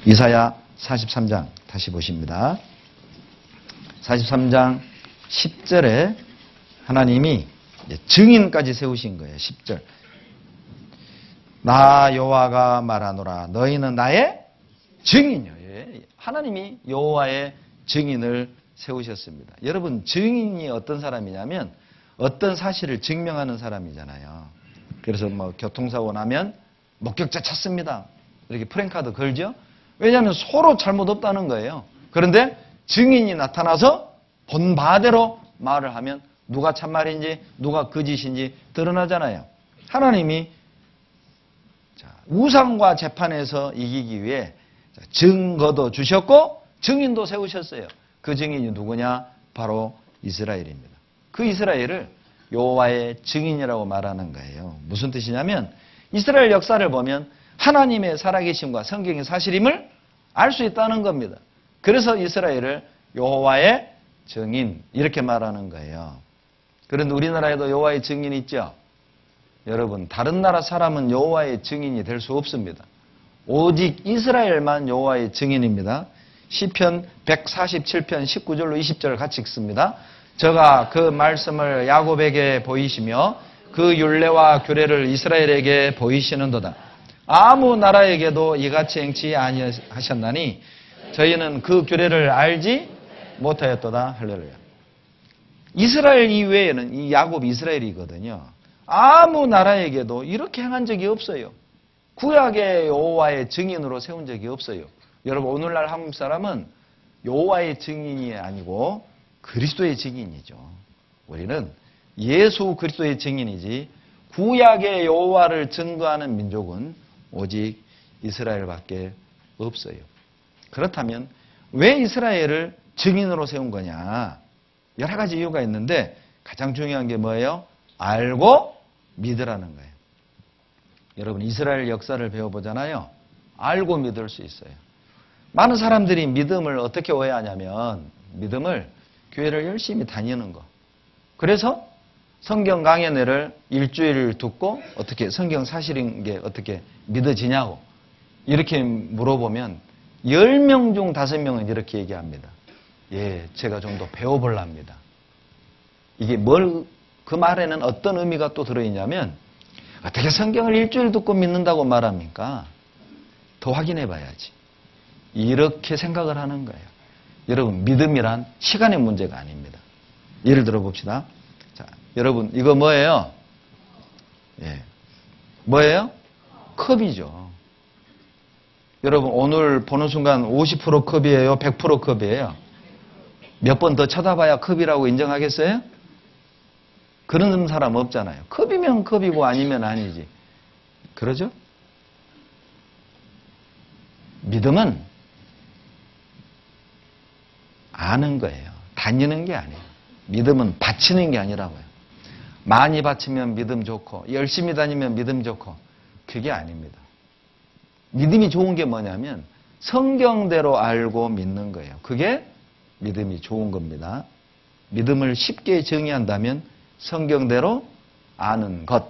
이사야 43장 다시 보십니다. 43장 10절에 하나님이 증인까지 세우신 거예요. 10절. 나 여호와가 말하노라 너희는 나의 증인이요. 하나님이 여호와의 증인을 세우셨습니다. 여러분, 증인이 어떤 사람이냐면 어떤 사실을 증명하는 사람이잖아요. 그래서 뭐 교통사고 나면 목격자 찾습니다. 이렇게 프랭카드 걸죠. 왜냐하면 서로 잘못 없다는 거예요. 그런데 증인이 나타나서 본 바대로 말을 하면 누가 참말인지 누가 거짓인지 드러나잖아요. 하나님이 우상과 재판에서 이기기 위해 증거도 주셨고 증인도 세우셨어요. 그 증인이 누구냐? 바로 이스라엘입니다. 그 이스라엘을 여호와의 증인이라고 말하는 거예요. 무슨 뜻이냐면 이스라엘 역사를 보면 하나님의 살아계심과 성경의 사실임을 알 수 있다는 겁니다. 그래서 이스라엘을 여호와의 증인 이렇게 말하는 거예요. 그런데 우리나라에도 여호와의 증인이 있죠. 여러분, 다른 나라 사람은 여호와의 증인이 될 수 없습니다. 오직 이스라엘만 여호와의 증인입니다. 시편 147편 19절로 20절을 같이 읽습니다. 저가 그 말씀을 야곱에게 보이시며 그 율례와 규례를 이스라엘에게 보이시는도다. 아무 나라에게도 이같이 행치 아니하셨나니 저희는 그 규례를 알지 못하였도다. 할렐루야. 이스라엘 이외에는 이 야곱 이스라엘이거든요. 아무 나라에게도 이렇게 행한 적이 없어요. 구약의 여호와의 증인으로 세운 적이 없어요. 여러분, 오늘날 한국 사람은 여호와의 증인이 아니고 그리스도의 증인이죠. 우리는 예수 그리스도의 증인이지 구약의 여호와를 증거하는 민족은 오직 이스라엘밖에 없어요. 그렇다면 왜 이스라엘을 증인으로 세운 거냐? 여러 가지 이유가 있는데 가장 중요한 게 뭐예요? 알고 믿으라는 거예요. 여러분, 이스라엘 역사를 배워보잖아요. 알고 믿을 수 있어요. 많은 사람들이 믿음을 어떻게 오해하냐면 믿음을 교회를 열심히 다니는 거. 그래서 성경 강연회를 일주일 듣고 어떻게 성경 사실인 게 어떻게 믿어지냐고 이렇게 물어보면 10명 중 5명은 이렇게 얘기합니다. 예, 제가 좀 더 배워보랍니다. 이게 그 말에는 어떤 의미가 또 들어있냐면 어떻게 성경을 일주일 듣고 믿는다고 말합니까? 더 확인해 봐야지. 이렇게 생각을 하는 거예요. 여러분, 믿음이란 시간의 문제가 아닙니다. 예를 들어 봅시다. 자, 여러분, 이거 뭐예요? 예. 뭐예요? 컵이죠. 여러분, 오늘 보는 순간 50% 컵이에요? 100% 컵이에요? 몇 번 더 쳐다봐야 컵이라고 인정하겠어요? 그런 사람 없잖아요. 컵이면 컵이고 아니면 아니지. 그러죠? 믿음은 아는 거예요. 다니는 게 아니에요. 믿음은 바치는 게 아니라고요. 많이 바치면 믿음 좋고 열심히 다니면 믿음 좋고 그게 아닙니다. 믿음이 좋은 게 뭐냐면 성경대로 알고 믿는 거예요. 그게 믿음이 좋은 겁니다. 믿음을 쉽게 정의한다면 성경대로 아는 것.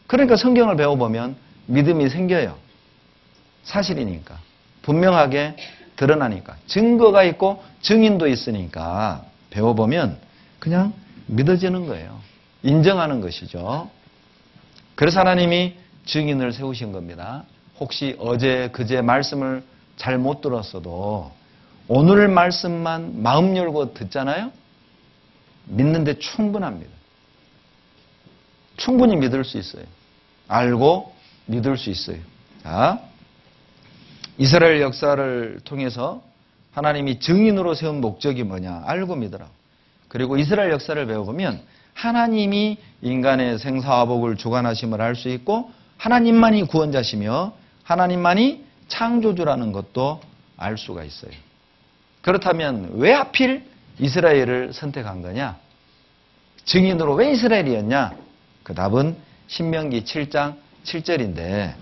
그러니까 성경을 배워보면 믿음이 생겨요. 사실이니까. 분명하게 드러나니까. 증거가 있고 증인도 있으니까 배워보면 그냥 믿어지는 거예요. 인정하는 것이죠. 그래서 하나님이 증인을 세우신 겁니다. 혹시 어제 그제 말씀을 잘 못 들었어도 오늘 말씀만 마음 열고 듣잖아요. 믿는데 충분합니다. 충분히 믿을 수 있어요. 알고 믿을 수 있어요. 자, 이스라엘 역사를 통해서 하나님이 증인으로 세운 목적이 뭐냐? 알고 믿으라고. 그리고 이스라엘 역사를 배워보면 하나님이 인간의 생사화복을 주관하심을 알 수 있고 하나님만이 구원자시며 하나님만이 창조주라는 것도 알 수가 있어요. 그렇다면 왜 하필 이스라엘을 선택한 거냐? 증인으로 왜 이스라엘이었냐? 그 답은 신명기 7장 7절인데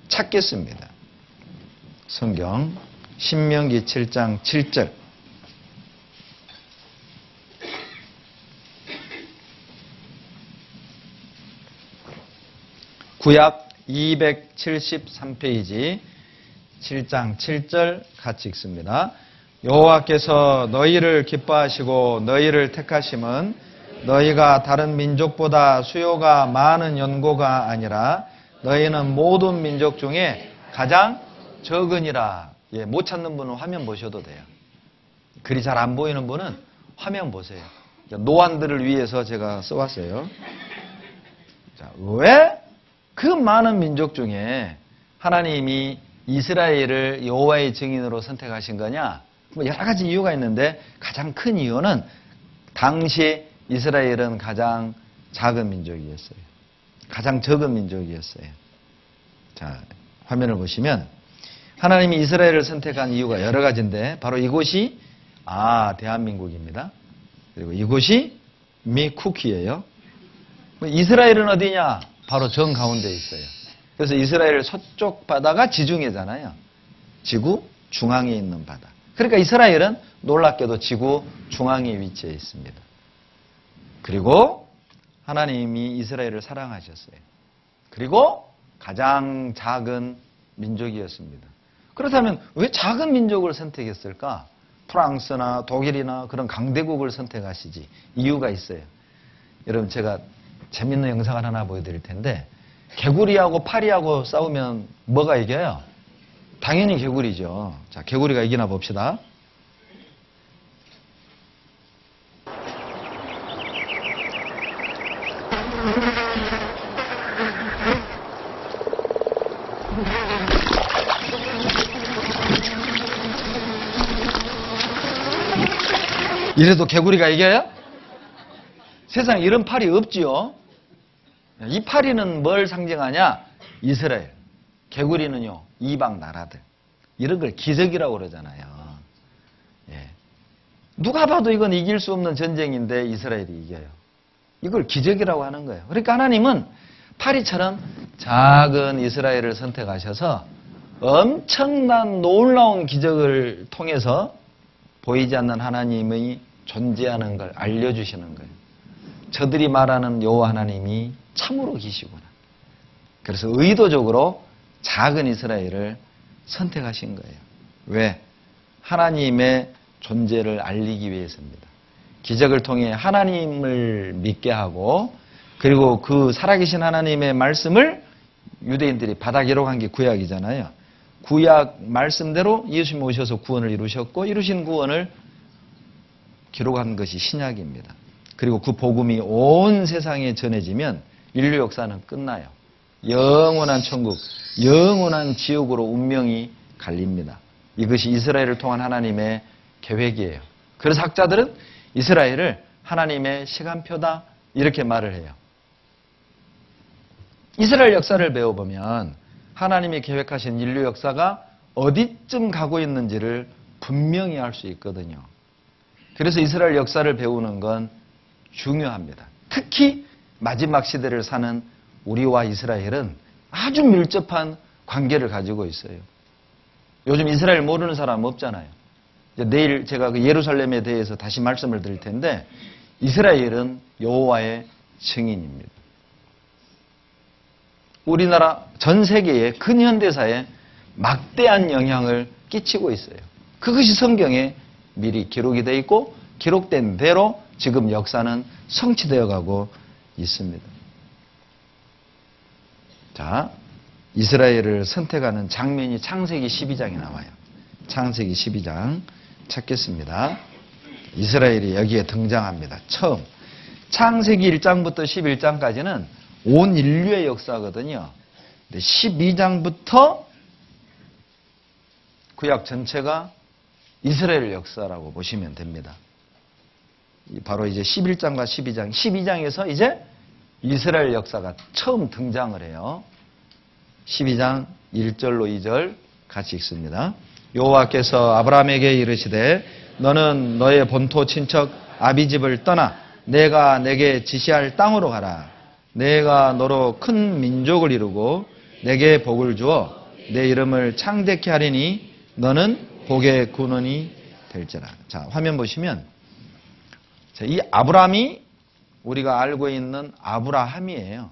찾겠습니다. 성경 신명기 7장 7절. 구약 273페이지 7장 7절 같이 읽습니다. 여호와께서 너희를 기뻐하시고 너희를 택하심은 너희가 다른 민족보다 수요가 많은 연고가 아니라 너희는 모든 민족 중에 가장 적으니라. 예, 못 찾는 분은 화면 보셔도 돼요. 글이 잘 안 보이는 분은 화면 보세요. 노안들을 위해서 제가 써왔어요. 자, 왜 그 많은 민족 중에 하나님이 이스라엘을 여호와의 증인으로 선택하신 거냐? 뭐 여러 가지 이유가 있는데 가장 큰 이유는 당시 이스라엘은 가장 작은 민족이었어요. 가장 적은 민족이었어요. 자, 화면을 보시면 하나님이 이스라엘을 선택한 이유가 여러 가지인데 바로 이곳이 대한민국입니다. 그리고 이곳이 미쿡이에요. 이스라엘은 어디냐? 바로 정 가운데 있어요. 그래서 이스라엘 서쪽 바다가 지중해잖아요. 지구 중앙에 있는 바다. 그러니까 이스라엘은 놀랍게도 지구 중앙에 위치해 있습니다. 그리고 하나님이 이스라엘을 사랑하셨어요. 그리고 가장 작은 민족이었습니다. 그렇다면 왜 작은 민족을 선택했을까? 프랑스나 독일이나 그런 강대국을 선택하시지. 이유가 있어요. 여러분 제가 재밌는 영상을 하나 보여드릴 텐데 개구리하고 파리하고 싸우면 뭐가 이겨요? 당연히 개구리죠. 자, 개구리가 이기나 봅시다. 이래도 개구리가 이겨요? 세상에 이런 파리 없지요? 이 파리는 뭘 상징하냐? 이스라엘. 개구리는요, 이방 나라들. 이런 걸 기적이라고 그러잖아요. 예. 누가 봐도 이건 이길 수 없는 전쟁인데 이스라엘이 이겨요. 이걸 기적이라고 하는 거예요. 그러니까 하나님은 파리처럼 작은 이스라엘을 선택하셔서 엄청난 놀라운 기적을 통해서 보이지 않는 하나님의 존재하는 걸 알려주시는 거예요. 저들이 말하는 여호와 하나님이 참으로 계시구나. 그래서 의도적으로 작은 이스라엘을 선택하신 거예요. 왜? 하나님의 존재를 알리기 위해서입니다. 기적을 통해 하나님을 믿게 하고 그리고 그 살아계신 하나님의 말씀을 유대인들이 바다 기록한 게 구약이잖아요. 구약 말씀대로 예수님이 오셔서 구원을 이루셨고 이루신 구원을 기록한 것이 신약입니다. 그리고 그 복음이 온 세상에 전해지면 인류 역사는 끝나요. 영원한 천국, 영원한 지옥으로 운명이 갈립니다. 이것이 이스라엘을 통한 하나님의 계획이에요. 그래서 학자들은 이스라엘을 하나님의 시간표다 이렇게 말을 해요. 이스라엘 역사를 배워보면 하나님이 계획하신 인류 역사가 어디쯤 가고 있는지를 분명히 알 수 있거든요. 그래서 이스라엘 역사를 배우는 건 중요합니다. 특히 마지막 시대를 사는 우리와 이스라엘은 아주 밀접한 관계를 가지고 있어요. 요즘 이스라엘 모르는 사람 없잖아요. 내일 제가 그 예루살렘에 대해서 다시 말씀을 드릴 텐데 이스라엘은 여호와의 증인입니다. 우리나라 전 세계의 근현대사에 막대한 영향을 끼치고 있어요. 그것이 성경에 미리 기록이 되어 있고 기록된 대로 지금 역사는 성취되어 가고 있습니다. 자, 이스라엘을 선택하는 장면이 창세기 12장에 나와요. 창세기 12장 찾겠습니다. 이스라엘이 여기에 등장합니다. 처음. 창세기 1장부터 11장까지는 온 인류의 역사거든요. 근데 12장부터 구약 전체가 이스라엘 역사라고 보시면 됩니다. 바로 이제 11장과 12장, 12장에서 이제 이스라엘 역사가 처음 등장을 해요. 12장 1절로 2절 같이 읽습니다. 여호와께서 아브라함에게 이르시되 너는 너의 본토 친척 아비집을 떠나 내가 내게 지시할 땅으로 가라. 내가 너로 큰 민족을 이루고 내게 복을 주어 내 이름을 창대케 하리니 너는 복의 근원이 될지라. 자, 화면 보시면 이 아브라함이 우리가 알고 있는 아브라함이에요.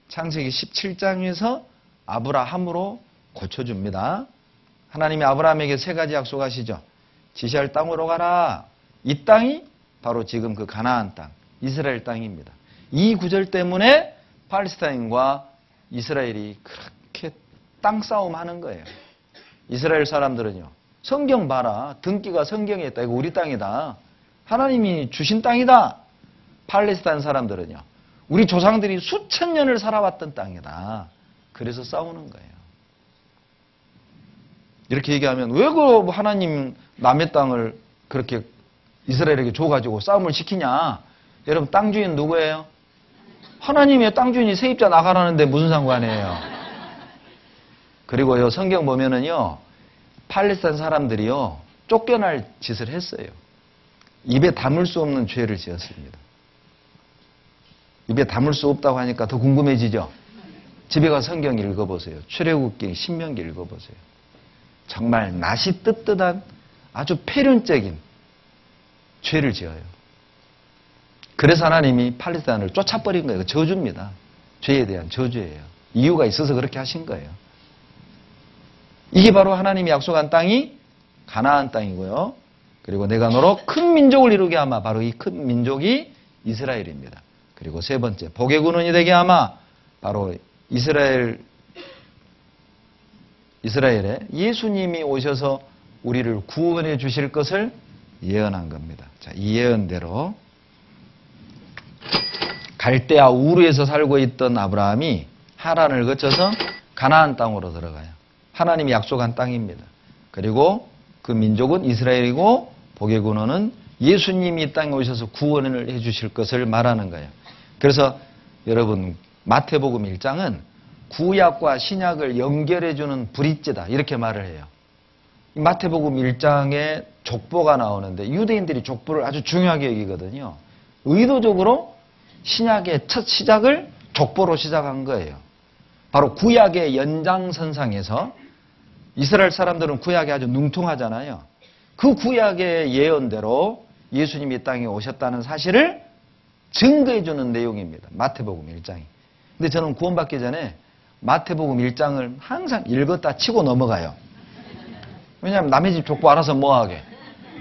창세기 17장에서 아브라함으로 고쳐줍니다. 하나님이 아브라함에게 세 가지 약속하시죠. 지시할 땅으로 가라. 이 땅이 바로 지금 그 가나안 땅, 이스라엘 땅입니다. 이 구절 때문에 팔레스타인과 이스라엘이 그렇게 땅 싸움 하는 거예요. 이스라엘 사람들은요, 성경 봐라. 등기가 성경에 있다. 이거 우리 땅이다. 하나님이 주신 땅이다. 팔레스타인 사람들은요, 우리 조상들이 수천 년을 살아왔던 땅이다. 그래서 싸우는 거예요. 이렇게 얘기하면 왜 그 하나님 남의 땅을 그렇게 이스라엘에게 줘가지고 싸움을 시키냐? 여러분, 땅 주인 누구예요? 하나님의 땅 주인이 세입자 나가라는데 무슨 상관이에요? 그리고요, 성경 보면은요, 팔레스타인 사람들이요, 쫓겨날 짓을 했어요. 입에 담을 수 없는 죄를 지었습니다. 입에 담을 수 없다고 하니까 더 궁금해지죠? 집에 가서 성경 읽어보세요. 출애굽기, 신명기 읽어보세요. 정말 낯이 뜨뜻한 아주 폐륜적인 죄를 지어요. 그래서 하나님이 팔레스타인을 쫓아버린 거예요. 저주입니다. 죄에 대한 저주예요. 이유가 있어서 그렇게 하신 거예요. 이게 바로 하나님이 약속한 땅이 가나안 땅이고요. 그리고 내가 너로 큰 민족을 이루게 하마. 바로 이 큰 민족이 이스라엘입니다. 그리고 세 번째, 복의 근원이 되게 하마. 바로 이스라엘에 예수님이 오셔서 우리를 구원해 주실 것을 예언한 겁니다. 자, 이 예언대로 갈대아 우르에서 살고 있던 아브라함이 하란을 거쳐서 가나안 땅으로 들어가요. 하나님이 약속한 땅입니다. 그리고 그 민족은 이스라엘이고 복의 근원은 예수님이 이 땅에 오셔서 구원을 해 주실 것을 말하는 거예요. 그래서 여러분, 마태복음 1장은 구약과 신약을 연결해 주는 브릿지다, 이렇게 말을 해요. 마태복음 1장에 족보가 나오는데 유대인들이 족보를 아주 중요하게 여기거든요. 의도적으로 신약의 첫 시작을 족보로 시작한 거예요. 바로 구약의 연장선상에서 이스라엘 사람들은 구약에 아주 능통하잖아요. 그 구약의 예언대로 예수님이 이 땅에 오셨다는 사실을 증거해 주는 내용입니다. 마태복음 1장이. 근데 저는 구원받기 전에 마태복음 1장을 항상 읽었다 치고 넘어가요. 왜냐하면 남의 집 족보 알아서 뭐하게.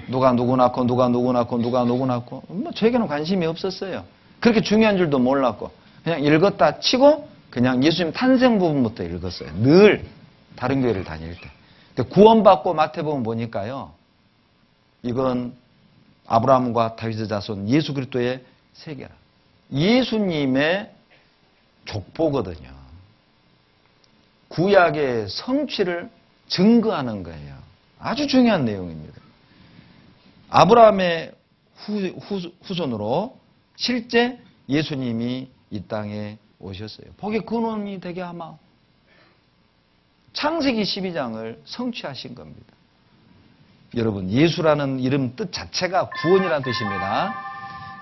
누가 누구 낳고 누가 누구 낳고 누가 누구 낳고 뭐 저에게는 관심이 없었어요. 그렇게 중요한 줄도 몰랐고 그냥 읽었다 치고 그냥 예수님 탄생 부분부터 읽었어요. 늘 다른 교회를 다닐 때. 근데 구원받고 마태복음 보니까요, 이건 아브라함과 다윗의 자손 예수 그리스도의 세계라. 예수님의 족보거든요. 구약의 성취를 증거하는 거예요. 아주 중요한 내용입니다. 아브라함의 후손으로 실제 예수님이 이 땅에 오셨어요. 복의 근원이 되게 하마. 창세기 12장을 성취하신 겁니다. 여러분, 예수라는 이름 뜻 자체가 구원이라는 뜻입니다.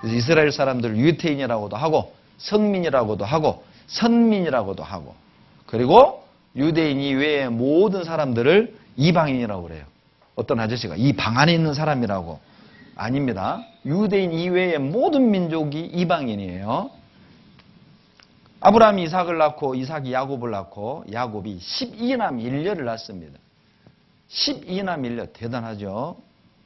그래서 이스라엘 사람들 유태인이라고도 하고 성민이라고도 하고 선민이라고도 하고, 그리고 유대인 이외의 모든 사람들을 이방인이라고 그래요. 어떤 아저씨가 이 방 안에 있는 사람이라고. 아닙니다. 유대인 이외의 모든 민족이 이방인이에요. 아브라함이 이삭을 낳고 이삭이 야곱을 낳고 야곱이 12남 1녀를 낳습니다. 12남 1녀 대단하죠.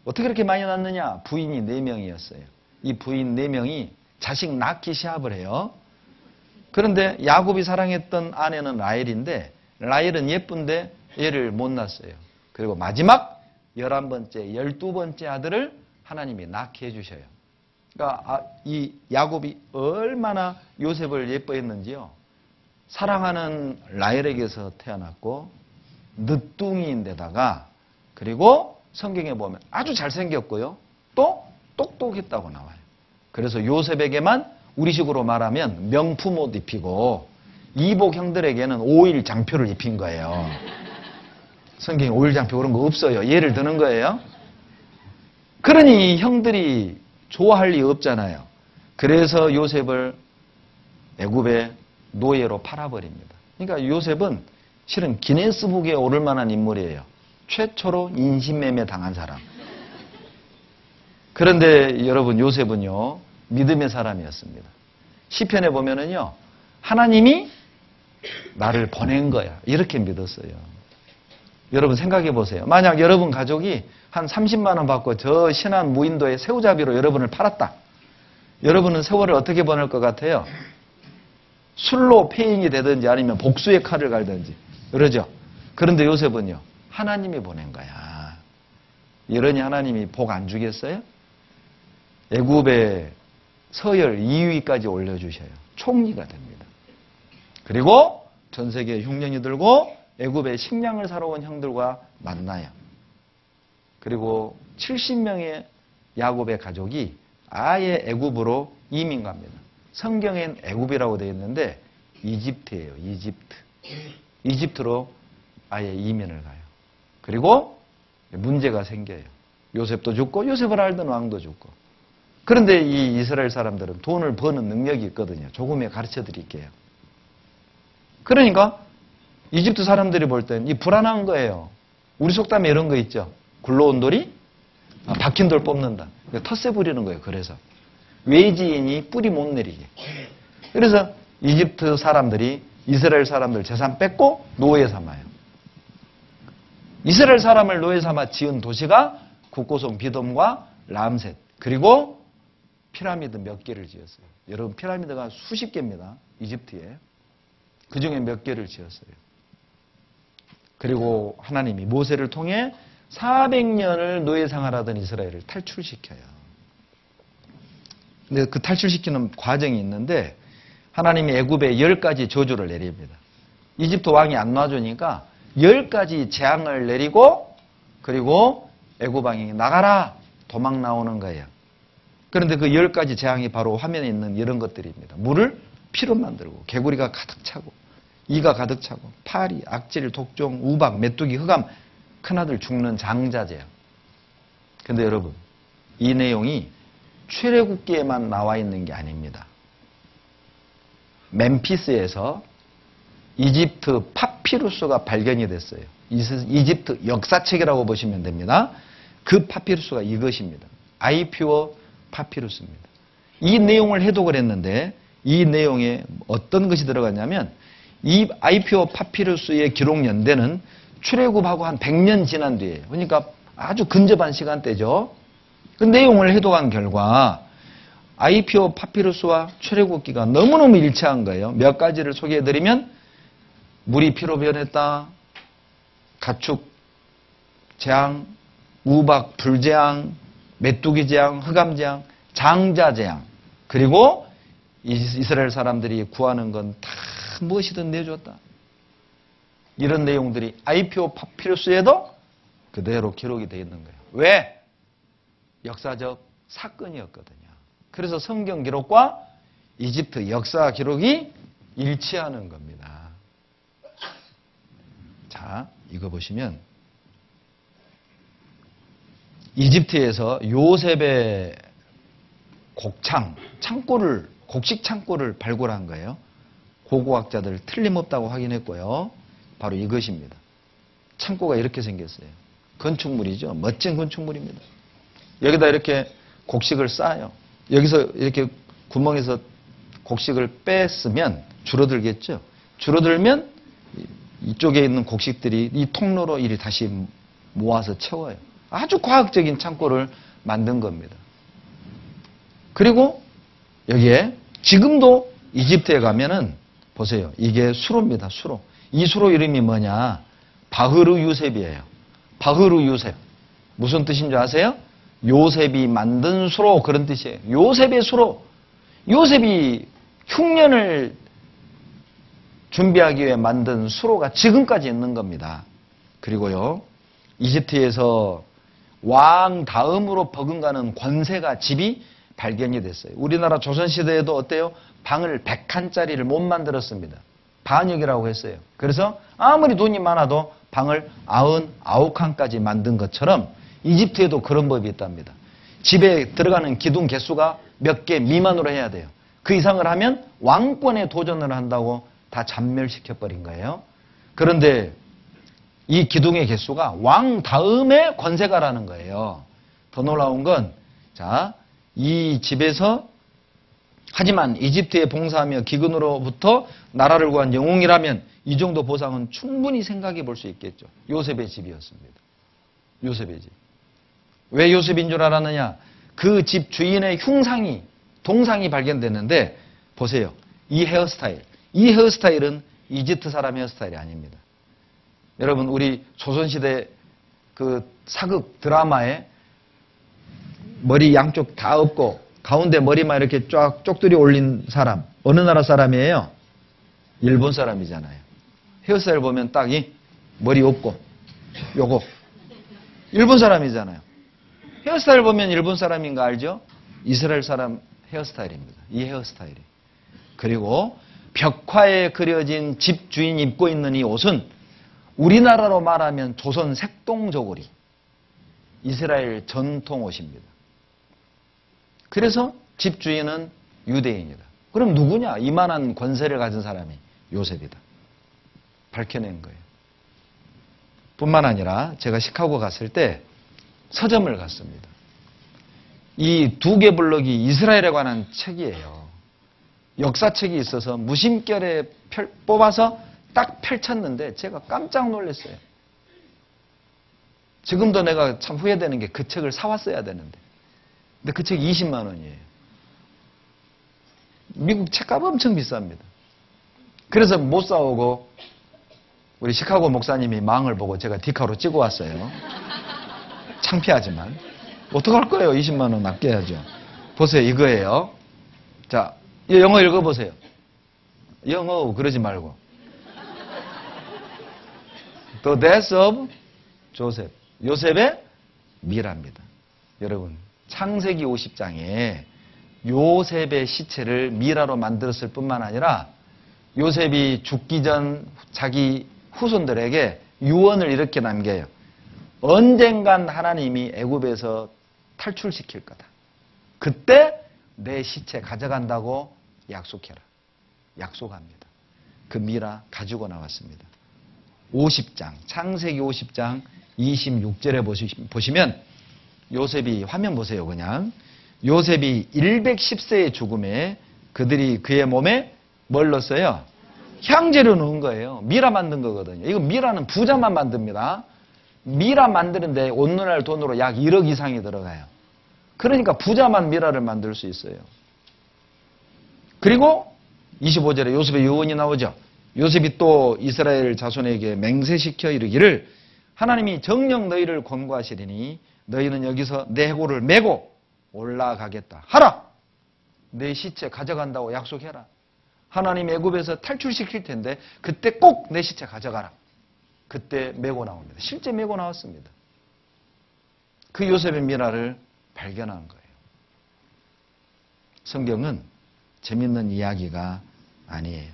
어떻게 그렇게 많이 낳느냐? 부인이 4명이었어요. 이 부인 4명이 자식 낳기 시합을 해요. 그런데 야곱이 사랑했던 아내는 라헬인데 라헬은 예쁜데 얘를 못 낳았어요. 그리고 마지막 11번째, 12번째 아들을 하나님이 낳게 해주셔요. 그러니까 이 야곱이 얼마나 요셉을 예뻐했는지요. 사랑하는 라헬에게서 태어났고 늦둥이인데다가, 그리고 성경에 보면 아주 잘생겼고요. 또 똑똑했다고 나와요. 그래서 요셉에게만 우리식으로 말하면 명품 옷 입히고 이복 형들에게는 5일 장표를 입힌 거예요. 성경에 5일 장표 그런 거 없어요. 예를 드는 거예요. 그러니 형들이 좋아할 리 없잖아요. 그래서 요셉을 애굽의 노예로 팔아버립니다. 그러니까 요셉은 실은 기네스북에 오를 만한 인물이에요. 최초로 인신매매 당한 사람. 그런데 여러분, 요셉은요, 믿음의 사람이었습니다. 시편에 보면은요, 하나님이 나를 보낸 거야, 이렇게 믿었어요. 여러분 생각해 보세요. 만약 여러분 가족이 한 30만 원 받고 저 신안 무인도에 새우잡이로 여러분을 팔았다. 여러분은 세월을 어떻게 보낼 것 같아요? 술로 폐인이 되든지 아니면 복수의 칼을 갈든지. 그러죠? 그런데 요셉은요. 하나님이 보낸 거야. 이러니 하나님이 복 안 주겠어요? 애굽의 서열 2위까지 올려주셔요. 총리가 됩니다. 그리고 전 세계 흉년이 들고 애굽의 식량을 사러 온 형들과 만나요. 그리고 70명의 야곱의 가족이 아예 애굽으로 이민 갑니다. 성경엔 애굽이라고 되어 있는데 이집트예요. 이집트. 이집트로 아예 이민을 가요. 그리고 문제가 생겨요. 요셉도 죽고 요셉을 알던 왕도 죽고. 그런데 이 이스라엘 사람들은 돈을 버는 능력이 있거든요. 조금에 가르쳐 드릴게요. 그러니까 이집트 사람들이 볼 땐 이 불안한 거예요. 우리 속담에 이런 거 있죠. 굴러온 돌이 박힌 돌 뽑는다. 텃세 부리는 거예요. 그래서 외지인이 뿌리 못 내리게. 그래서 이집트 사람들이 이스라엘 사람들 재산 뺏고 노예 삼아요. 이스라엘 사람을 노예 삼아 지은 도시가 국고성 비돔과 람셋 그리고 피라미드 몇 개를 지었어요. 여러분 피라미드가 수십 개입니다. 이집트에. 그중에 몇 개를 지었어요. 그리고 하나님이 모세를 통해 400년을 노예 생활하던 이스라엘을 탈출시켜요. 근데 그 탈출시키는 과정이 있는데 하나님이 애굽에 10가지 저주를 내립니다. 이집트 왕이 안 놔주니까 10가지 재앙을 내리고 그리고 애굽 왕이 나가라 도망 나오는 거예요. 그런데 그 10가지 재앙이 바로 화면에 있는 이런 것들입니다. 물을 피로 만들고 개구리가 가득 차고 이가 가득 차고 파리, 악질, 독종, 우박, 메뚜기, 흑암 큰아들 죽는 장자제요. 근데 여러분 이 내용이 출애굽기에만 나와 있는 게 아닙니다. 멤피스에서 이집트 파피루스가 발견이 됐어요. 이집트 역사책이라고 보시면 됩니다. 그 파피루스가 이것입니다. 아이퓨어 파피루스입니다. 이 내용을 해독을 했는데 이 내용에 어떤 것이 들어갔냐면 이 아이퓨어 파피루스의 기록 연대는 출애굽하고 한 100년 지난 뒤에요. 그러니까 아주 근접한 시간대죠. 그 내용을 해독한 결과 아이퓨어 파피루스와 출애굽기가 너무너무 일치한 거예요. 몇 가지를 소개해드리면 물이 피로 변했다. 가축 재앙, 우박 불재앙, 메뚜기 재앙, 흑암 재앙, 장자 재앙. 그리고 이스라엘 사람들이 구하는 건 다 무엇이든 내줬다. 이런 내용들이 아이퓨어 파피루스에도 그대로 기록이 되어 있는 거예요. 왜? 역사적 사건이었거든요. 그래서 성경 기록과 이집트 역사 기록이 일치하는 겁니다. 자, 이거 보시면 이집트에서 요셉의 곡식 창고를 발굴한 거예요. 고고학자들 틀림없다고 확인했고요. 바로 이것입니다. 창고가 이렇게 생겼어요. 건축물이죠. 멋진 건축물입니다. 여기다 이렇게 곡식을 쌓아요. 여기서 이렇게 구멍에서 곡식을 뺐으면 줄어들겠죠. 줄어들면 이쪽에 있는 곡식들이 이 통로로 이리 다시 모아서 채워요. 아주 과학적인 창고를 만든 겁니다. 그리고 여기에 지금도 이집트에 가면은 보세요. 이게 수로입니다. 수로. 이 수로 이름이 뭐냐? 바흐르 유셉이에요. 바흐르 유셉. 무슨 뜻인 줄 아세요? 요셉이 만든 수로 그런 뜻이에요. 요셉의 수로. 요셉이 흉년을 준비하기 위해 만든 수로가 지금까지 있는 겁니다. 그리고요. 이집트에서 왕 다음으로 버금가는 권세가 집이 발견이 됐어요. 우리나라 조선시대에도 어때요? 방을 100칸짜리를 못 만들었습니다. 반역이라고 했어요. 그래서 아무리 돈이 많아도 방을 99칸까지 만든 것처럼 이집트에도 그런 법이 있답니다. 집에 들어가는 기둥 개수가 몇 개 미만으로 해야 돼요. 그 이상을 하면 왕권에 도전을 한다고 다 잔멸시켜버린 거예요. 그런데 이 기둥의 개수가 왕 다음에 권세가라는 거예요. 더 놀라운 건, 자, 이 집에서 하지만 이집트에 봉사하며 기근으로부터 나라를 구한 영웅이라면 이 정도 보상은 충분히 생각해 볼 수 있겠죠. 요셉의 집이었습니다. 요셉의 집. 왜 요셉인 줄 알았느냐? 그 집 주인의 흉상이, 동상이 발견됐는데 보세요. 이 헤어스타일. 이 헤어스타일은 이집트 사람 헤어스타일이 아닙니다. 여러분, 우리 조선시대 그 사극 드라마에 머리 양쪽 다 없고 가운데 머리만 이렇게 쫙 쪽들이 올린 사람. 어느 나라 사람이에요? 일본 사람이잖아요. 헤어스타일 보면 딱 이 머리 없고 요거 일본 사람이잖아요. 헤어스타일 보면 일본 사람인 거 알죠? 이스라엘 사람 헤어스타일입니다. 이 헤어스타일이. 그리고 벽화에 그려진 집 주인이 입고 있는 이 옷은 우리나라로 말하면 조선 색동저고리, 이스라엘 전통 옷입니다. 그래서 집 주인은 유대인이다. 그럼 누구냐? 이만한 권세를 가진 사람이 요셉이다. 밝혀낸 거예요. 뿐만 아니라 제가 시카고 갔을 때 서점을 갔습니다. 이 두 개 블럭이 이스라엘에 관한 책이에요. 역사책이 있어서 무심결에 뽑아서 딱 펼쳤는데 제가 깜짝 놀랐어요. 지금도 내가 참 후회되는 게 그 책을 사왔어야 되는데. 근데 그 책이 20만 원이에요. 미국 책값 엄청 비쌉니다. 그래서 못 사오고 우리 시카고 목사님이 망을 보고 제가 디카로 찍어 왔어요. 창피하지만. 어떡할 거예요? 20만 원 아껴야죠. 보세요. 이거예요. 자, 이 영어 읽어보세요. 영어 그러지 말고. The Death of Joseph. 요셉의 미라입니다. 여러분, 창세기 50장에 요셉의 시체를 미라로 만들었을 뿐만 아니라 요셉이 죽기 전 자기 후손들에게 유언을 이렇게 남겨요. 언젠간 하나님이 애굽에서 탈출시킬 거다. 그때 내 시체 가져간다고 약속해라. 약속합니다. 그 미라 가지고 나왔습니다. 50장, 창세기 50장 26절에 보시면 요셉이, 화면 보세요 그냥. 요셉이 110세의 죽음에 그들이 그의 몸에 뭘 넣었어요? 향재료 넣은 거예요. 미라 만든 거거든요. 이거 미라는 부자만 만듭니다. 미라 만드는데 오늘날 돈으로 약 1억 이상이 들어가요. 그러니까 부자만 미라를 만들 수 있어요. 그리고 25절에 요셉의 유언이 나오죠. 요셉이 또 이스라엘 자손에게 맹세시켜 이르기를 하나님이 정녕 너희를 권고하시리니 너희는 여기서 내 해골을 메고 올라가겠다. 하라! 내 시체 가져간다고 약속해라. 하나님 애굽에서 탈출시킬 텐데 그때 꼭 내 시체 가져가라. 그때 메고 나옵니다. 실제 메고 나왔습니다. 그 요셉의 미라를 발견한 거예요. 성경은 재밌는 이야기가 아니에요.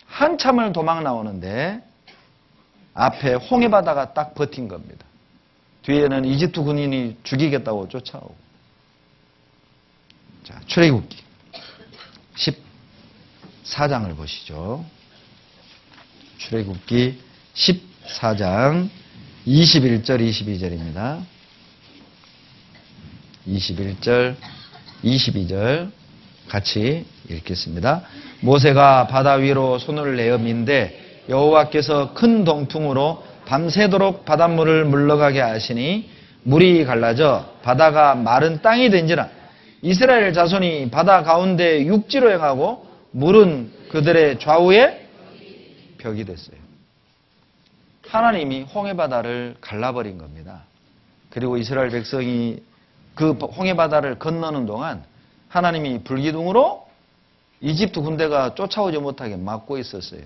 한참을 도망 나오는데 앞에 홍해바다가 딱 버틴 겁니다. 뒤에는 이집트 군인이 죽이겠다고 쫓아오고. 자, 출애굽기 14장을 보시죠. 출애굽기 14장 21절 22절입니다. 21절 22절 같이 읽겠습니다. 모세가 바다 위로 손을 내어 민데 여호와께서 큰 동풍으로 밤새도록 바닷물을 물러가게 하시니 물이 갈라져 바다가 마른 땅이 된지라. 이스라엘 자손이 바다 가운데 육지로 행하고 물은 그들의 좌우에 벽이 됐어요. 하나님이 홍해바다를 갈라버린 겁니다. 그리고 이스라엘 백성이 그 홍해바다를 건너는 동안 하나님이 불기둥으로 이집트 군대가 쫓아오지 못하게 막고 있었어요.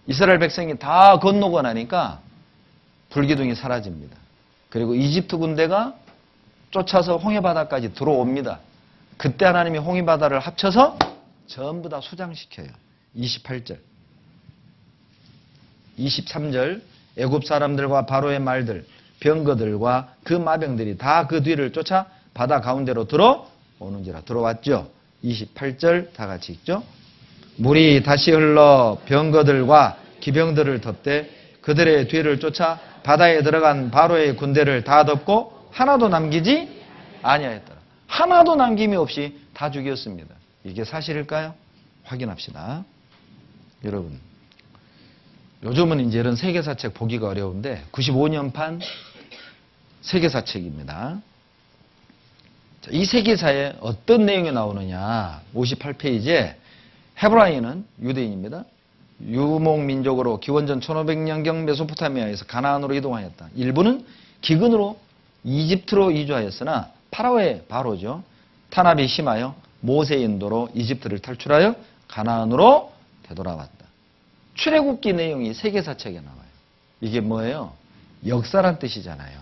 이스라엘 백성이 다 건너고 나니까 불기둥이 사라집니다. 그리고 이집트 군대가 쫓아서 홍해바다까지 들어옵니다. 그때 하나님이 홍해바다를 합쳐서 전부 다 수장시켜요. 28절. 23절. 애굽 사람들과 바로의 말들, 병거들과 그 마병들이 다 그 뒤를 쫓아 바다 가운데로 들어오는지라. 들어왔죠. 28절 다 같이 읽죠. 물이 다시 흘러 병거들과 기병들을 덮되 그들의 뒤를 쫓아 바다에 들어간 바로의 군대를 다 덮고 하나도 남기지 아니하였더라. 하나도 남김이 없이 다 죽였습니다. 이게 사실일까요? 확인합시다. 여러분, 요즘은 이제 이런 세계사책 보기가 어려운데 95년판 세계사책입니다. 이 세계사에 어떤 내용이 나오느냐. 58페이지에 헤브라인은 유대인입니다. 유목민족으로 기원전 1500년경 메소포타미아에서 가나안으로 이동하였다. 일부는 기근으로 이집트로 이주하였으나 파라오의 바로죠. 탄압이 심하여 모세의 인도로 이집트를 탈출하여 가나안으로 되돌아왔다. 출애굽기 내용이 세계사책에 나와요. 이게 뭐예요? 역사란 뜻이잖아요.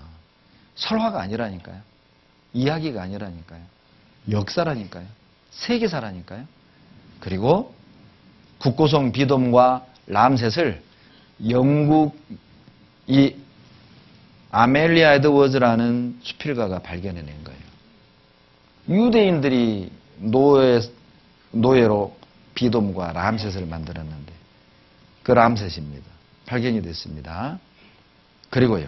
설화가 아니라니까요. 이야기가 아니라니까요. 역사라니까요. 세계사라니까요. 그리고 국고성 비돔과 람셋을 영국 이 아멜리아 에드워즈라는 수필가가 발견해낸 거예요. 유대인들이 노예로 비돔과 람셋을 만들었는데 그 람셋입니다. 발견이 됐습니다. 그리고요.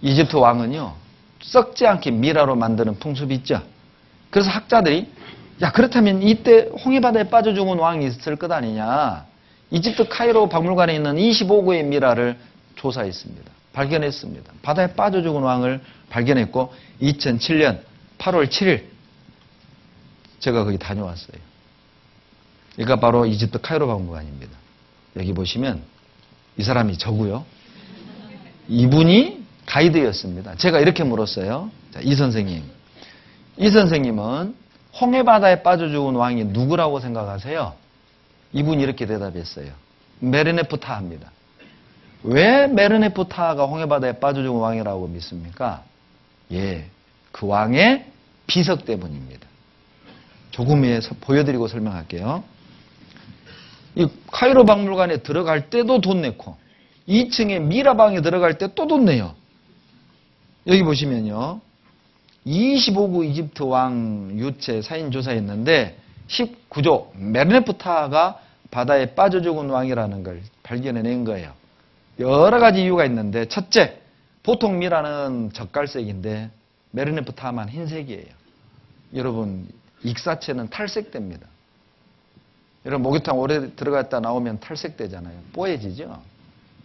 이집트 왕은요. 썩지 않게 미라로 만드는 풍습이 있죠. 그래서 학자들이 야 그렇다면 이때 홍해바다에 빠져 죽은 왕이 있을 것 아니냐. 이집트 카이로 박물관에 있는 25구의 미라를 조사했습니다. 발견했습니다. 바다에 빠져 죽은 왕을 발견했고 2007년 8월 7일 제가 거기 다녀왔어요. 그러니까 바로 이집트 카이로 박물관입니다. 여기 보시면 이 사람이 저고요. 이분이 가이드였습니다. 제가 이렇게 물었어요. 자, 이 선생님은 홍해바다에 빠져 죽은 왕이 누구라고 생각하세요? 이분이 이렇게 대답했어요. 메르네프타하입니다. 왜 메르네프타하가 홍해바다에 빠져 죽은 왕이라고 믿습니까? 예, 그 왕의 비석 때문입니다. 조금 보여드리고 설명할게요. 이 카이로 박물관에 들어갈 때도 돈 내고 2층에 미라방에 들어갈 때 또 돈 내요. 여기 보시면요. 25구 이집트 왕 유체 사인 조사했는데 19조 메르네프타가 바다에 빠져 죽은 왕이라는 걸 발견해낸 거예요. 여러 가지 이유가 있는데 첫째, 보통 미라는 젓갈색인데 메르네프타만 흰색이에요. 여러분 익사체는 탈색됩니다. 여러분 목욕탕 오래 들어갔다 나오면 탈색되잖아요. 뽀얘지죠.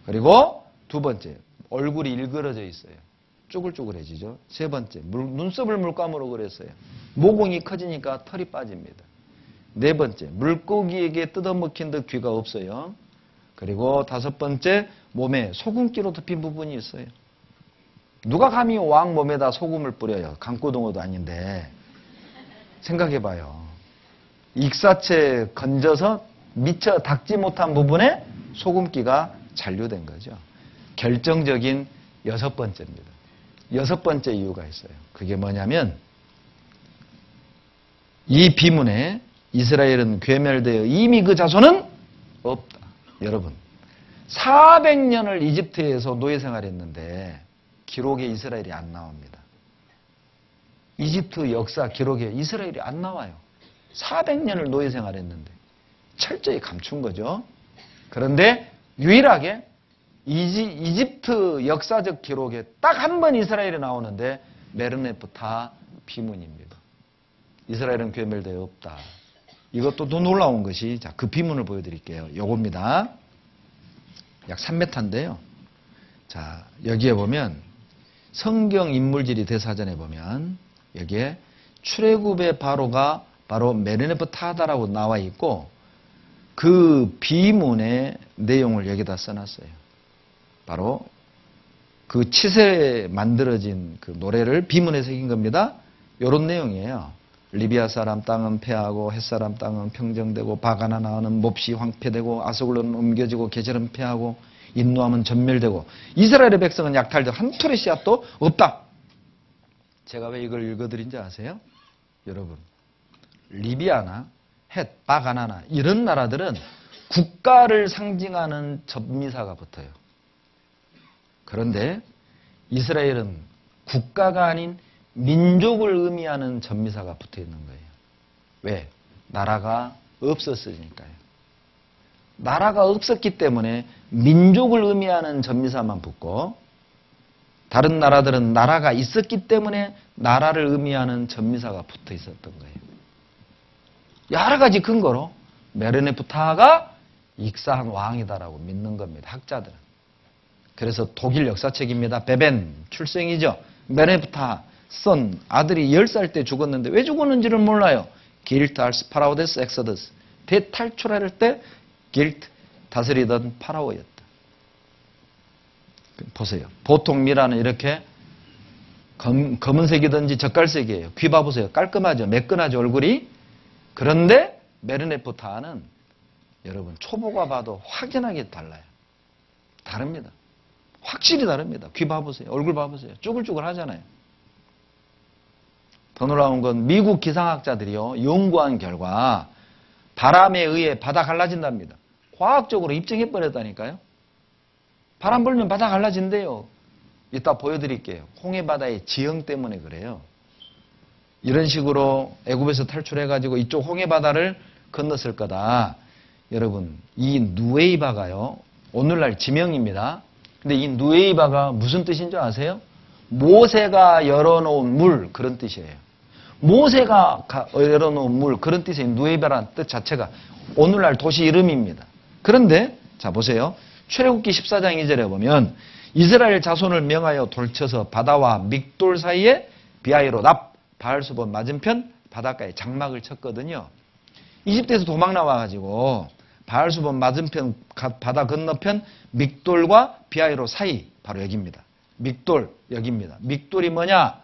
그리고 두 번째, 얼굴이 일그러져 있어요. 쭈글쭈글해지죠. 세 번째, 눈썹을 물감으로 그렸어요. 모공이 커지니까 털이 빠집니다. 네 번째, 물고기에게 뜯어먹힌 듯 귀가 없어요. 그리고 다섯 번째, 몸에 소금기로 덮인 부분이 있어요. 누가 감히 왕 몸에다 소금을 뿌려요? 강고등어도 아닌데. 생각해봐요. 익사체 건져서 미처 닦지 못한 부분에 소금기가 잔류된 거죠. 결정적인 여섯 번째입니다. 여섯 번째 이유가 있어요. 그게 뭐냐면 이 비문에 이스라엘은 괴멸되어 이미 그 자손은 없다. 여러분 400년을 이집트에서 노예 생활했는데 기록에 이스라엘이 안 나옵니다. 이집트 역사 기록에 이스라엘이 안 나와요. 400년을 노예 생활했는데 철저히 감춘 거죠. 그런데 유일하게 이집트 역사적 기록에 딱 한 번 이스라엘이 나오는데 메르네프타 비문입니다. 이스라엘은 괴멸되어 없다. 이것도 더 놀라운 것이 자, 그 비문을 보여드릴게요. 요겁니다. 약 3m인데요. 자, 여기에 보면 성경 인물지리 대사전에 보면 여기에 출애굽의 바로가 바로 메르네프타다라고 나와 있고 그 비문의 내용을 여기다 써놨어요. 바로 그 치세에 만들어진 그 노래를 비문에 새긴 겁니다. 이런 내용이에요. 리비아 사람 땅은 패하고 햇사람 땅은 평정되고 바가나 나는 몹시 황폐되고 아스글론은 옮겨지고 게젤은 패하고 인노함은 전멸되고 이스라엘의 백성은 약탈되고 한 톨의 씨앗도 없다. 제가 왜 이걸 읽어드린지 아세요? 여러분 리비아나 헷, 바가나나 이런 나라들은 국가를 상징하는 접미사가 붙어요. 그런데 이스라엘은 국가가 아닌 민족을 의미하는 접미사가 붙어 있는 거예요. 왜? 나라가 없었으니까요. 나라가 없었기 때문에 민족을 의미하는 접미사만 붙고 다른 나라들은 나라가 있었기 때문에 나라를 의미하는 접미사가 붙어 있었던 거예요. 여러 가지 근거로 메르네프타가 익사한 왕이다라고 믿는 겁니다. 학자들은. 그래서 독일 역사책입니다. 베벤 출생이죠. 메르네프타 선 아들이 10살 때 죽었는데 왜 죽었는지를 몰라요. 길트 알스 파라오데스 엑서더스 대탈출할 때 길트 다스리던 파라오였다. 보세요. 보통 미라는 이렇게 검은색이든지 젓갈색이에요. 귀 봐보세요. 깔끔하죠. 매끈하죠. 얼굴이. 그런데 메르네프타는 여러분 초보가 봐도 확연하게 달라요. 다릅니다. 확실히 다릅니다. 귀 봐보세요. 얼굴 봐보세요. 쭈글쭈글 하잖아요. 더 놀라운 건 미국 기상학자들이요. 연구한 결과 바람에 의해 바다 갈라진답니다. 과학적으로 입증해버렸다니까요. 바람 불면 바다 갈라진대요. 이따 보여드릴게요. 홍해바다의 지형 때문에 그래요. 이런 식으로 애굽에서 탈출해가지고 이쪽 홍해바다를 건넜을 거다. 여러분, 이 누에이바가요. 오늘날 지명입니다. 근데 이 누에이바가 무슨 뜻인 줄 아세요? 모세가 열어놓은 물 그런 뜻이에요. 모세가 열어놓은 물 그런 뜻의 누에이바라는 뜻 자체가 오늘날 도시 이름입니다. 그런데 자 보세요. 출애굽기 14장 2절에 보면 이스라엘 자손을 명하여 돌쳐서 바다와 믹돌 사이에 비하이로 납 바알수본 맞은편 바닷가에 장막을 쳤거든요. 이집트에서 도망 나와가지고 바알수본 맞은편 바다 건너편 믹돌과 비하이로 사이 바로 여기입니다. 믹돌 여기입니다. 믹돌이 뭐냐?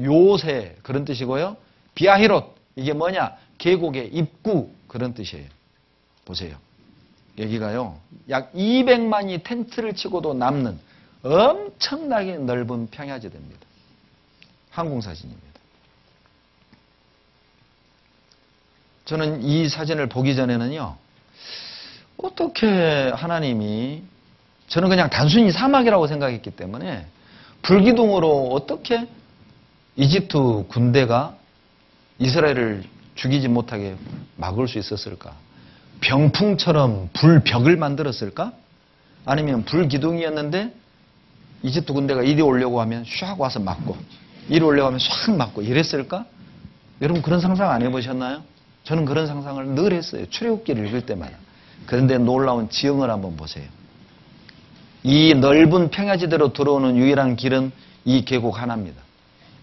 요새 그런 뜻이고요. 비하히롯 이게 뭐냐? 계곡의 입구 그런 뜻이에요. 보세요. 여기가요. 약 200만이 텐트를 치고도 남는 엄청나게 넓은 평야지대입니다. 항공사진입니다. 저는 이 사진을 보기 전에는요. 어떻게 하나님이 저는 그냥 단순히 사막이라고 생각했기 때문에 불기둥으로 어떻게 이집트 군대가 이스라엘을 죽이지 못하게 막을 수 있었을까? 병풍처럼 불벽을 만들었을까? 아니면 불기둥이었는데 이집트 군대가 이리 오려고 하면 샥 와서 막고 이리 오려고 하면 샥 막고 이랬을까? 여러분 그런 상상 안 해보셨나요? 저는 그런 상상을 늘 했어요. 출애굽기를 읽을 때마다. 그런데 놀라운 지형을 한번 보세요. 이 넓은 평야지대로 들어오는 유일한 길은 이 계곡 하나입니다.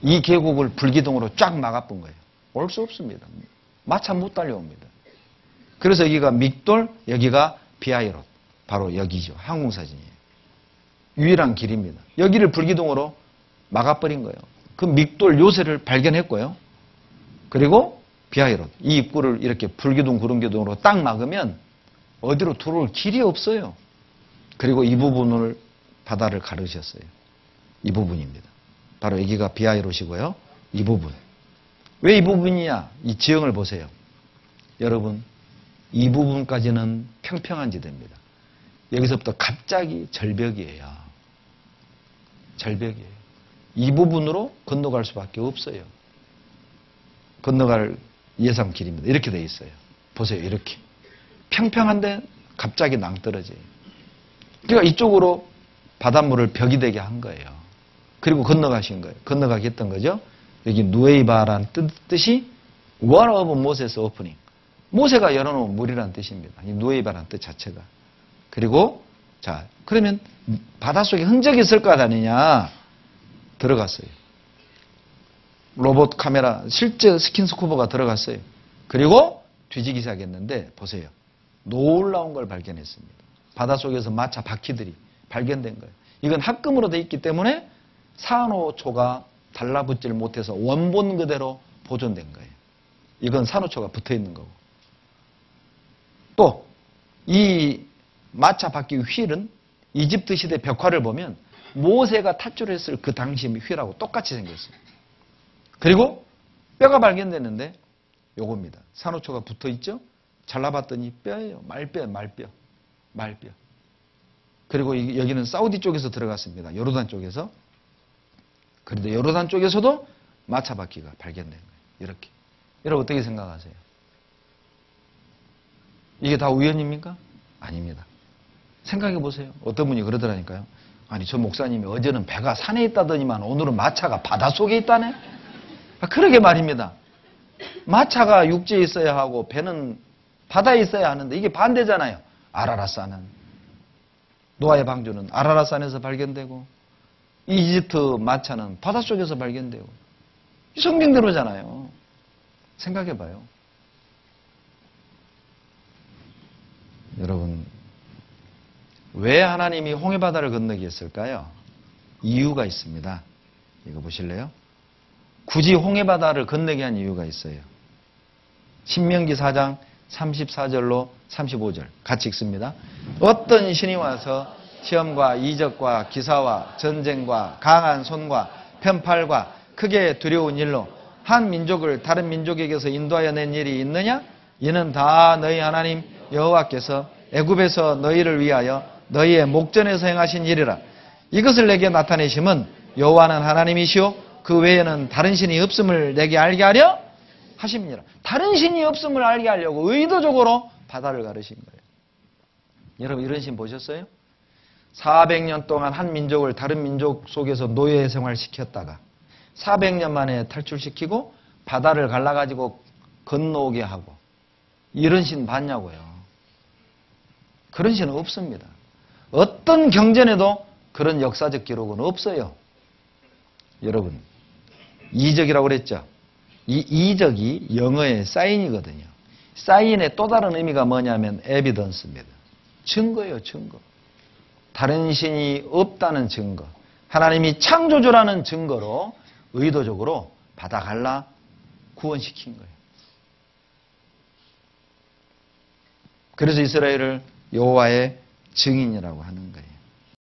이 계곡을 불기둥으로 쫙 막아본 거예요. 올 수 없습니다. 마차 못 달려옵니다. 그래서 여기가 믹돌, 여기가 비하이롯. 바로 여기죠. 항공사진이에요. 유일한 길입니다. 여기를 불기둥으로 막아버린 거예요. 그 믹돌 요새를 발견했고요. 그리고 비하이롯. 이 입구를 이렇게 불기둥, 구름기둥으로 딱 막으면 어디로 들어올 길이 없어요. 그리고 이 부분을 바다를 가르셨어요. 이 부분입니다. 바로 여기가 비하이롯이고요. 이 부분. 왜 이 부분이냐? 이 지형을 보세요. 여러분, 이 부분까지는 평평한 지대입니다. 여기서부터 갑자기 절벽이에요. 절벽이에요. 이 부분으로 건너갈 수밖에 없어요. 건너갈 예상 길입니다. 이렇게 돼 있어요. 보세요. 이렇게. 평평한데 갑자기 낭떠러져요. 그러니까 이쪽으로 바닷물을 벽이 되게 한 거예요. 그리고 건너가신 거예요. 건너가게 했던 거죠. 여기 누에이바라는 뜻이 What of Moses opening. 모세가 열어놓은 물이라는 뜻입니다. 이 누에이바라는 뜻 자체가. 그리고 자 그러면 바닷속에 흔적이 있을 것 아니냐. 들어갔어요. 로봇 카메라 실제 스킨스쿠버가 들어갔어요. 그리고 뒤지기 시작했는데 보세요. 놀라운 걸 발견했습니다. 바닷속에서 마차 바퀴들이 발견된 거예요. 이건 합금으로 돼 있기 때문에 산호초가 달라붙질 못해서 원본 그대로 보존된 거예요. 이건 산호초가 붙어 있는 거고. 또 이 마차 바퀴 휠은 이집트 시대 벽화를 보면 모세가 탈출했을 그 당시 휠하고 똑같이 생겼어요. 그리고 뼈가 발견됐는데 요겁니다. 산호초가 붙어 있죠? 잘라봤더니 뼈예요. 말뼈. 그리고 여기는 사우디 쪽에서 들어갔습니다. 요르단 쪽에서. 그런데 요르단 쪽에서도 마차 바퀴가 발견된 거예요. 이렇게. 여러분 어떻게 생각하세요? 이게 다 우연입니까? 아닙니다. 생각해 보세요. 어떤 분이 그러더라니까요. 아니 저 목사님이 어제는 배가 산에 있다더니만 오늘은 마차가 바닷속에 있다네? 그러게 말입니다. 마차가 육지에 있어야 하고 배는 바다에 있어야 하는데 이게 반대잖아요. 아라랏산은, 노아의 방주는 아라랏산에서 발견되고 이집트 마차는 바닷속에서 발견되고 성경대로잖아요. 생각해봐요. 여러분, 왜 하나님이 홍해바다를 건너게 했을까요? 이유가 있습니다. 이거 보실래요? 굳이 홍해바다를 건너게 한 이유가 있어요. 신명기 4장 34절로 35절 같이 읽습니다. 어떤 신이 와서 시험과 이적과 기사와 전쟁과 강한 손과 편팔과 크게 두려운 일로 한 민족을 다른 민족에게서 인도하여 낸 일이 있느냐? 이는 다 너희 하나님 여호와께서 애굽에서 너희를 위하여 너희의 목전에서 행하신 일이라. 이것을 내게 나타내심은 여호와는 하나님이시오 그 외에는 다른 신이 없음을 내게 알게 하려 하십니다. 다른 신이 없음을 알게 하려고 의도적으로 바다를 가르신 거예요. 여러분, 이런 신 보셨어요? 400년 동안 한 민족을 다른 민족 속에서 노예 생활시켰다가 400년 만에 탈출시키고 바다를 갈라가지고 건너오게 하고, 이런 신 봤냐고요. 그런 신은 없습니다. 어떤 경전에도 그런 역사적 기록은 없어요. 여러분, 이적이라고 그랬죠? 이 이적이 영어의 사인이거든요. 사인의 또 다른 의미가 뭐냐면 에비던스입니다. 증거예요, 증거. 다른 신이 없다는 증거. 하나님이 창조주라는 증거로 의도적으로 바다 갈라 구원시킨 거예요. 그래서 이스라엘을 여호와의 증인이라고 하는 거예요.